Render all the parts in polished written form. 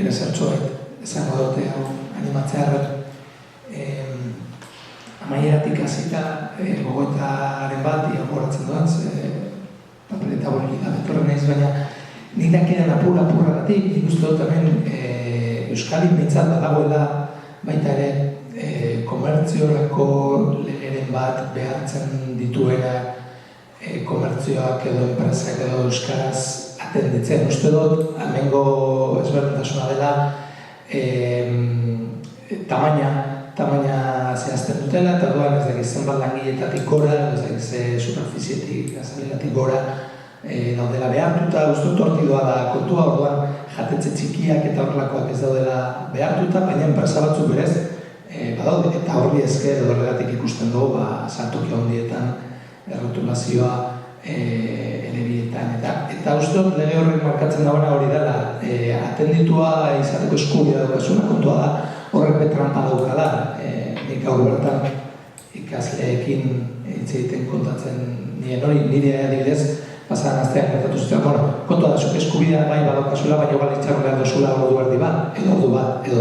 ere zertxoet ezango dute animatzearrek. Amaieratik hasita gogoetaren bat, gogoratzen duan, papeleta hori abetorren naiz, baina nik dakidan apur-apurragatik, nik uste dut hemen Euskalik behintzat badagoela baita ere komertziorako legeren bat behartzen dituena komertzioak edo enpresak edo euskaraz atenditzen. Uste dut, hemengo ezberdintasuna dela tamaina zehazten dutela, eta orduan ez dakiz zenbat langileetatik gora, ez dakiz superfizietik, azaleratik gora daudela behartuta, uste dut hortidoa da kontua, orduan jatetxe txikiak eta horrelakoak ez daudela behartuta, baina enpresa batzuk berez badaude, eta horri esker edo horregatik ikusten dugu saltoki handietan errotulazioa elebietan, eta uste dut lege horrek markatzen dagoena hori dela, atenditua izateko eskubidea daukazuna, kontua da horrek betrampa daukala, nik gaur bertan ikasleekin hitz egiten kontatzen nire adibidez, pasadan astean gertatu zuten, kontua da zuk eskubidea bai badaukazula, baina igual itxarro behar duzula ordu erdi bat, edo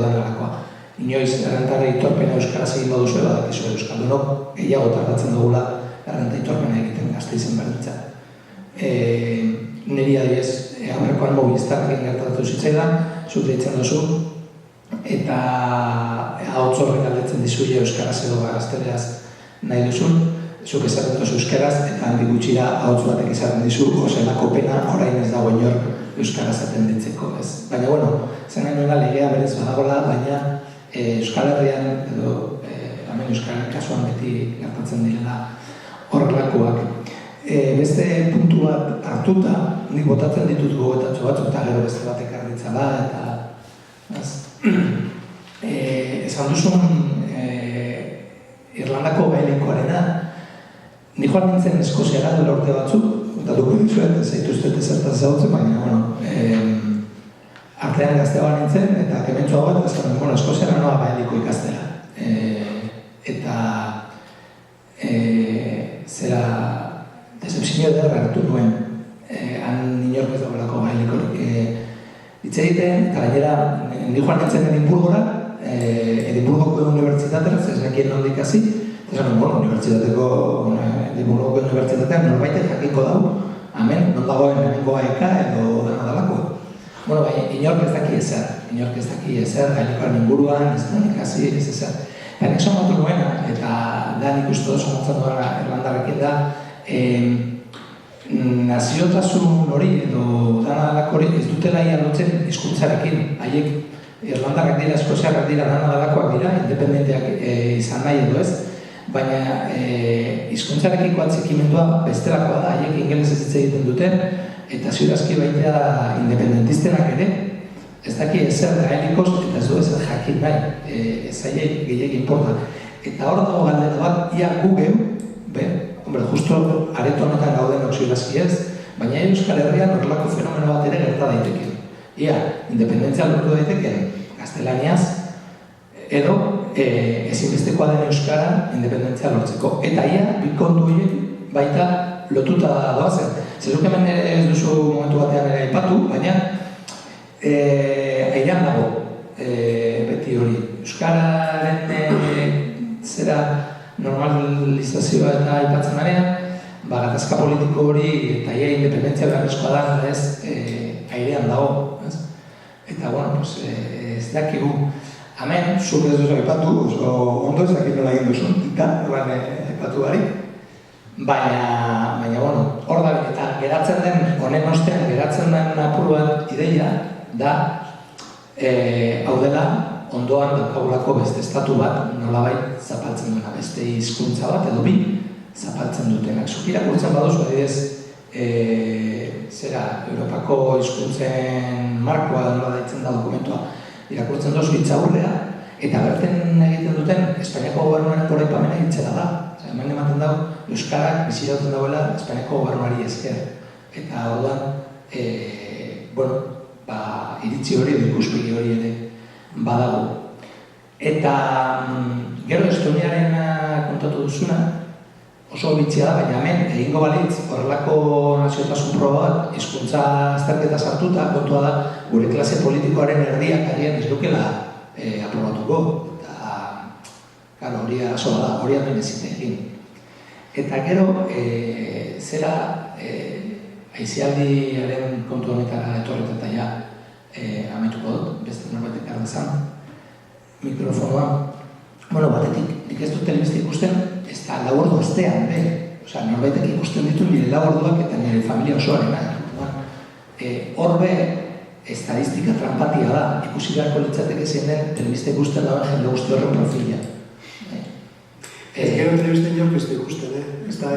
danarakoa. Inoiz errentarri itorpena euskaraz egin baduzu badakizu euskaldunok gehiago tardatzen dugula errenta itorpena egiten Gasteizen berdintza. Niri adibidez, aurrekoan Movistarrekin gertatu zitzaidan, zuk deitzen duzu, eta ahots horrek galdetzen dizuile euskaraz edo gazteleraz nahi duzun, zuk esaten duzu euskaraz, eta handi gutxira ahots batek esaten dizu, ozelako pena orain ez dago inor euskaraz atenditzeko, ez. Baina, zen nahi nuela legea berez badagola, baina Euskal Herrian edo hemen Euskal kasuan beti gertatzen direla horrelakoak. Beste puntu bat hartuta, nik botatzen ditut gogoetatxo batzuk eta gero beste batek arditzala, eta esan duzun Irlandako gaelikoarena, nik joan nintzen Eskoziara dela urte batzuk, kontatuko dizuet, ez zaituztet ezertaz zautzen, baina, artean gazteagoa nintzen, eta kementxoa bat, Eskoziara noa gaeliko ikastela. Eta zera decepzio ederra hartu nuen, han inork ez dagoelako gaelikorik hitz egiten, eta gainera, nik joan nintzen Edimburgoko unibertsitatera, ez nekien nondik hasi, eta Edimburgoko unibertsitatean norbaitek jakiko dago, hemen, non dagoen hemengo aeka edo dena dalako. Inork ez daki ezer, gaelikoaren inguruan, ez da nik hasi, ez ezer. Eta nik somatu nuena, eta da nik uste dut somatzen duela Irlandarrekin da, naziotasun hori edo dana dalako hori ez dutela ia lotzen hizkuntzarekin. Haiek Irlandarrak dira, Eskoziarrak dira, dana dalakoak dira, independenteak izan nahi edo ez, baina hizkuntzarekiko atzikimendua bestelakoa da, haiek ingelesez hitz egiten duten, eta ziurazki baitea independentistenak ere, ez daki ezer gaelikoz eta ez du ezer jakin nahi, ez aiek gehiagin importa. Eta hor dago galdera bat, ia gu geu, justo areto honetan gauden ziurazki ez, baina Euskal Herrian horrelako fenomeno bat ere gerta daiteke. Ia, independentzia lortu daiteke gaztelaniaz, edo ezinbestekoa den euskara independentzia lortzeko. Eta ia, bikondu horiek baita lotuta doazen. Zeruk hemen ez duzu momentu batean ere aipatu, baina airean dago beti hori. Euskararen zera normalizazioa eta aipatzen arean, gatazka politiko hori eta ia independentzia beharrezkoa da, ez, airean dago. Eta, ez dakigu. Hemen, zuk ez duzu aipatu, ondo ez dakit nola egin duzun, aipatu barik. Baina, hor da, eta geratzen den, honen ostean, geratzen den apur bat ideia, da, hau dela, ondoan daukagulako beste estatu bat, nolabait zapaltzen duena, beste hizkuntza bat, edo bi, zapaltzen dutenak. Zuk irakurtzen baduzu, adibidez, Europako hizkuntzen markoa nola daitzen da dokumentua, irakurtzen duzu hitzaurrea, eta berten egiten duten, Espainiako gobernuaren goraipamena hitzera da. Hemen ematen dago, euskarak bizirauten dagoela Espainiako gobernuari esker. Eta orduan, iritzi hori edo ikuspegi hori ere badago. Eta gero Estoniaren kontatu duzuna, oso bitxia da, baina hemen egingo balitz horrelako naziotasun proba bat, hizkuntza azterketa sartuta, kontua da, gure klase politikoaren erdiak agian ez dukela aprobatuko. Eta, hori arazoa da, hori hemen ezin egin. Eta gero, zera, aizialdiaren kontu honetara etorretan ja amaituko dut, beste norbatek ardezan, mikrofonoa. Bueno, batetik, nik ez dut telebista ikusten, ez da lau ordu astean, Osea, norbaitek ikusten ditu nire lau orduak eta nire familia osoarena. Horbe, estadistika trampatia da, ikusi beharko litzateke zein den telebista ikusten dagoen jende guzti horren profila. Ez gero telebista inork ez du ikusten, ez da,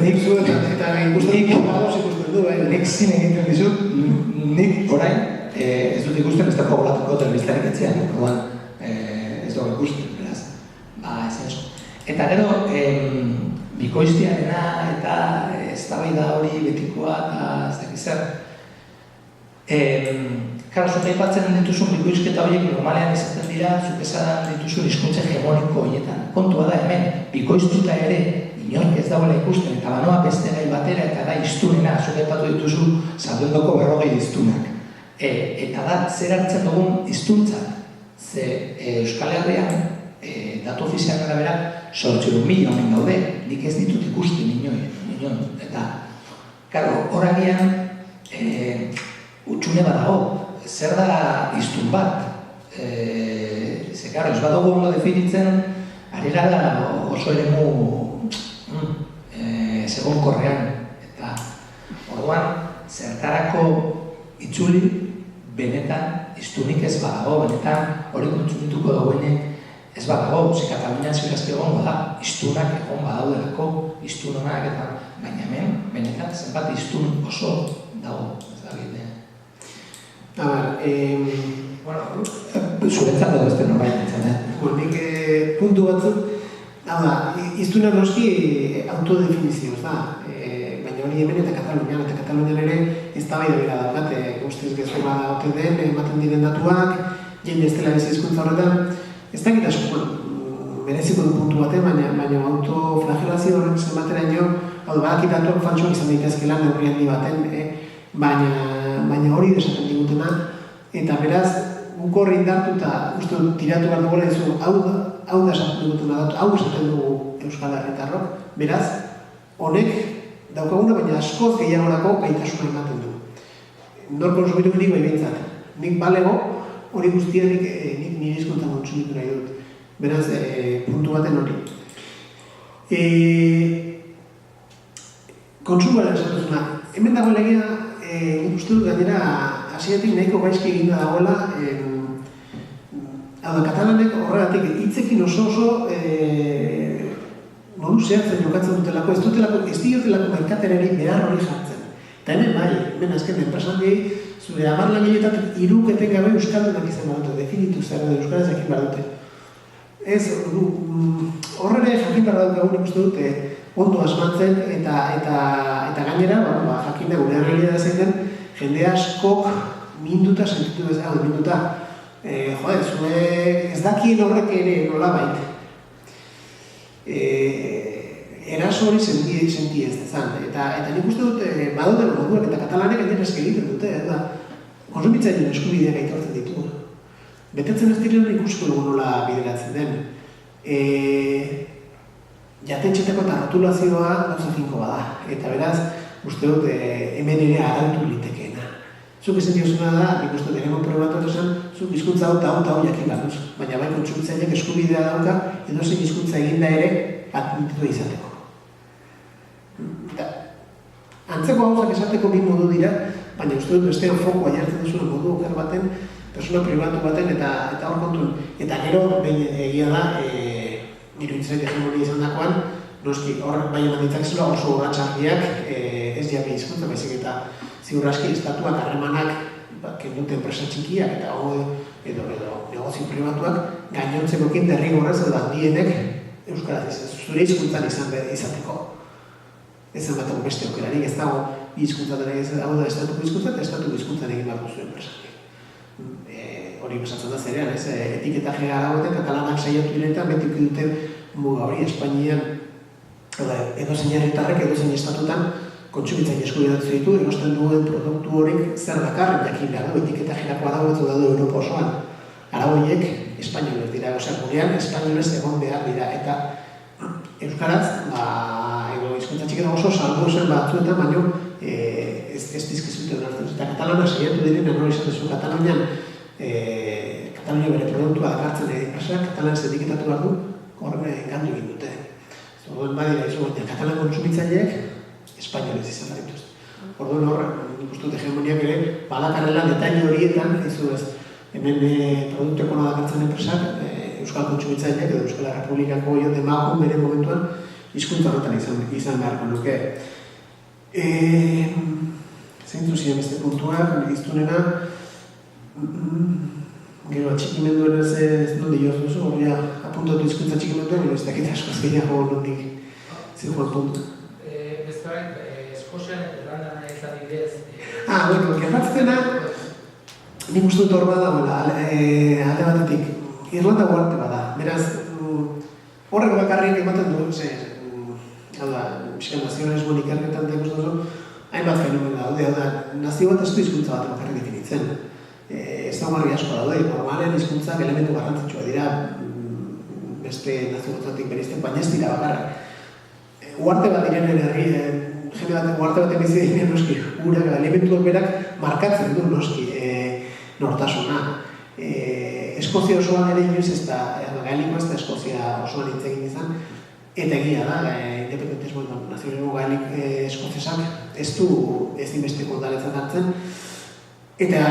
nik zu eta ikusten du, nik zine egiten dizut, nik orain ez dut ikusten ez dago golatuko telebistarik etxean, ez dago ikusten, beraz, ez ezo. Eta gero, bikoiztiarena eta eztabaida hori betikoa eta ez dakiz zer. Karo, zuk aipatzen dituzun bikoizketa horiek normalean izaten dira, zuk esan dituzun hizkuntza hegemoniko horietan. Kontua da hemen, bikoiztuta ere, inork ez dagoela ikusten, eta banoa beste gai batera eta da iztunena, zuk aipatu dituzu Salduendoko 40 iztunak. Eta da, zer hartzen dugun hiztuntza. Ze Euskal Herrian, datu ofizialen arabera, 8.000 honen gaude, nik ez ditut ikusten inoen. Eta, karo, horagian, utxune bat dago, zer da iztun bat. Ze, karo, ez badugu ondo definitzen, ari gara oso eremu segonkorrean. Eta, orduan, zertarako itzuli, benetan iztunik ez badago, benetan hori kontsumituko dagoenek ez badago, ze Katalunian zirazki egongo da, iztunak egon badaudelako, iztun honak eta baina hemen, benetan zenbat iztun oso dago, ez da gite. Bueno, zuretzat edo beste norbait nintzen, nik puntu batzuk, hau da, iztunak noski autodefinizioz da, baina hori hemen eta Katalunian ere ez da bai da bera daukate, ustez gezkoa ote den, ematen diren datuak, jende ez dela bizi hizkuntza horretan, ez dakit asko mereziko du puntu batean, baina autoflagelazio horren zenbateraino, hau da, badakit datuak faltsuak izan daitezkela neurri handi baten, baina hori desaten digutena, eta beraz, guk horri indartu eta uste tiratu behar dugu lehezu, hau da esaten digutena datu, hau esaten dugu Euskal Herritarrok, beraz, honek daukaguna, baina askoz gehiagorako gaitasuna ematen du. Nor konsumitu nik bai behintzat. Nik balego, hori guztia nik nire hizkuntza kontsumitu nahi dut. Beraz, puntu baten hori. Kontsumaren esatuzuna. Hemen dago legea, nik uste dut gainera, hasieratik nahiko gaizki eginda dagoela, hau da, katalanek horregatik hitzekin oso modu zehatzen jokatzen dutelako, ez diotelako merkaterari behar hori jartzen. Eta hemen bai, hemen azken enpresan diei, zure 10 langileetatik 3 etengabe euskaldunak izan badute, definitu zer edo euskaraz jakin behar dute. Ez, horrere jakin behar daukagun ikuste dute ondo asmatzen eta gainera, jakin da gure realidad zein den, jende askok minduta sentitu ez, minduta, zure ez dakien horrek ere nolabait. Eraso hori senti ez dezan. Eta nik uste dut, baduten moduak eta katalanek enderesk egiten dute, konsumitzaileen eskubideak aitortzen ditu. Betetzen ez diren ikusko dugu nola bideratzen den. Jatetxetako eta rotulazioa gauza finko bada. Eta beraz, uste dut, hemen ere arautu litekeena. Zuk esan diozuna da, nik uste dut, eremo probatu esan, zuk hizkuntza hau eta hau jakin bat duz. Baina bai kontsumitzaileak eskubidea dauka, edozein hizkuntza eginda ere, admititua izateko. Antzeko gauzak esateko bi modu dira, baina uste dut bestean fokoa jartzen duzuna modu okar baten, persona pribatu baten eta hor kontuen. Eta gero, behin egia da, iruditzen hegemonia izan dakoan, noski hor bai eman ditzakizela oso urratxarriak ez jabe hizkuntza, baizik eta ziur aski estatuak harremanak kendute enpresa txikiak eta edo negozio pribatuak gainontzekoekin derrigorrez edo handienek euskaraz zure hizkuntzan izateko. Ez zenbateko beste aukerarik, ez dago hizkuntzatan egin hau da estatuko hizkuntza eta estatuko hizkuntzan egin behar duzu enpresak. Hori pasatzen da zerean, ez? Etiketa generala hauetan katalanak saiatu direnetan beti dute muga hori Espainian Edozein herritarrek edozein estatutan kontsumitzaile eskubidea ditu, erosten duen produktu horik zer dakar, jakin behar du, etiketa jirakoa dago ez daude Europa osoan. Arau horiek espainolez dira, gurean espainolez egon behar dira, eta euskaraz, hizkuntza txiketa oso salbu zen batzuetan, baino ez dizkizute onartzen. Eta Katalana saiatu diren, hori esaten zuen Katalunian, Katalunia bere produktua dakartzen enpresak, katalanez etiketatu behar du, horren gandu egin dute. Orduan badira izo, katalan kontsumitzaileek espainolez izan dituzte. Orduan nik uste dut hegemoniak ere, badakarrela detaile horietan, hemen produktu ekona dakartzen enpresak, euskal kontsumitzaileak edo Euskal Republikako demagun bere momentuan hizkuntza horretan izan beharko nuke. Zeintzu ziren beste puntuak, iztunena, gero atxikimenduen ez nondi joz duzu, hori apuntatu hizkuntza atxikimenduen, ez dakit askoz gehiago nondik zirkoan puntu. Bezperak, Eskozian eta Irlandan ez adibidez. Bueno, gertatzena, nik uste dut hor bada, alde batetik, Irlanda guarte bada, beraz, horrek bakarrik ematen du, nazionalismoan ikerketan da ikusten duzu, hainbat fenomen daude, nazio bat ez du hizkuntza bat bakarrik definitzen. Ezaugarri asko daude, normalen hizkuntzak elementu garrantzitsua dira, beste nazio batzatik bereizten, baina ez dira bakarrak. Uarte bat direnen jende batek uarte batek bizi diren noski, gure elementuak berak markatzen du noski nortasuna. Eskozia osoan ere inoiz ez da, gaeliko ez da Eskozia osoan hitz egin izan, eta egia da, independentismo eta nazionalismo gaelik eskozesak ez du ezinbesteko daletzen hartzen, eta